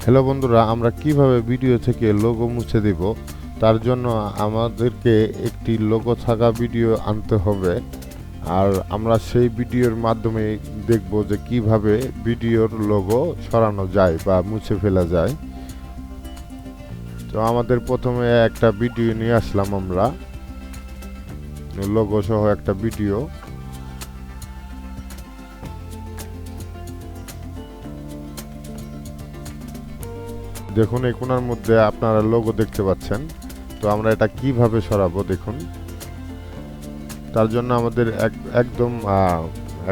Hello বন্ধুরা, আমরা কিভাবে ভিডিও থেকে লোগো মুছে দেব তার জন্য আমাদেরকে একটি লোগো থাকা ভিডিও আনতে হবে। আর আমরা সেই ভিডিওর মাধ্যমে দেখব যে কিভাবে ভিডিওর লোগো সরানো যায় বা মুছে ফেলা যায়। তো আমাদের প্রথমে একটা ভিডিও নিয়ে আসলাম, আমরা লোগো সহ একটা ভিডিও। দেখুন এই কোণার মধ্যে আপনারা লোগো দেখতে পাচ্ছেন। তো আমরা এটা কিভাবে সরাবো দেখুন। তার জন্য আমাদের একদম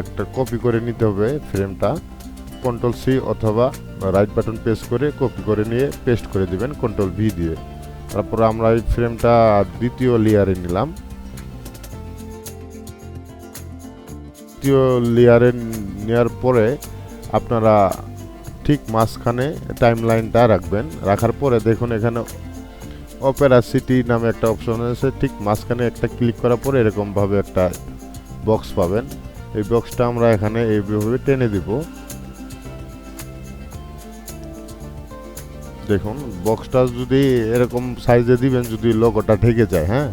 একটা কপি করে নিতে হবে ফ্রেমটা। কন্ট্রোল সি অথবা রাইট বাটন প্রেস করে কপি করে নিয়ে পেস্ট করে দিবেন কন্ট্রোল ভি দিয়ে। তারপর আমরা এই ফ্রেমটা দ্বিতীয় লেয়ারে নিলাম। দ্বিতীয় লেয়ারে নেওয়ার পরে আপনারা ঠিক মাঝখানে টাইম লাইনটা রাখবেন। রাখার পরে দেখুন এখানে অপেরাসিটি নামে একটা অপশন আছে, ঠিক মাঝখানে একটা ক্লিক করার পরে এরকমভাবে একটা বক্স পাবেন। এই বক্সটা আমরা এখানে এইভাবে টেনে দিব। দেখুন বক্সটা যদি এরকম সাইজে দিবেন যদি লোগোটা ঢেকে যায়। হ্যাঁ,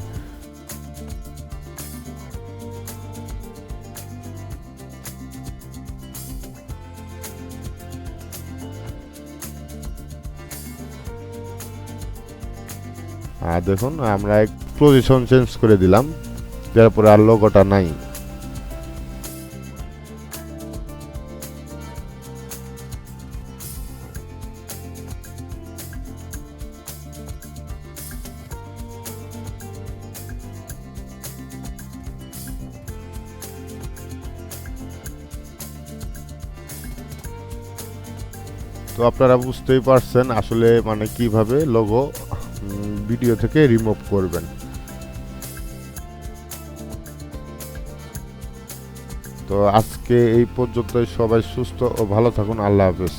আর দেখুন আমরা এক পজিশন চেঞ্জ করে দিলাম, তারপরে আর লোগোটা নাই। তো আপনারা বুঝতেই পারছেন আসলে মানে কিভাবে লোগো ভিডিও থেকে রিমুভ করবেন। তো আজকে এই পর্যন্তই। সবাই সুস্থ ও ভালো থাকুন। আল্লাহ হাফেজ।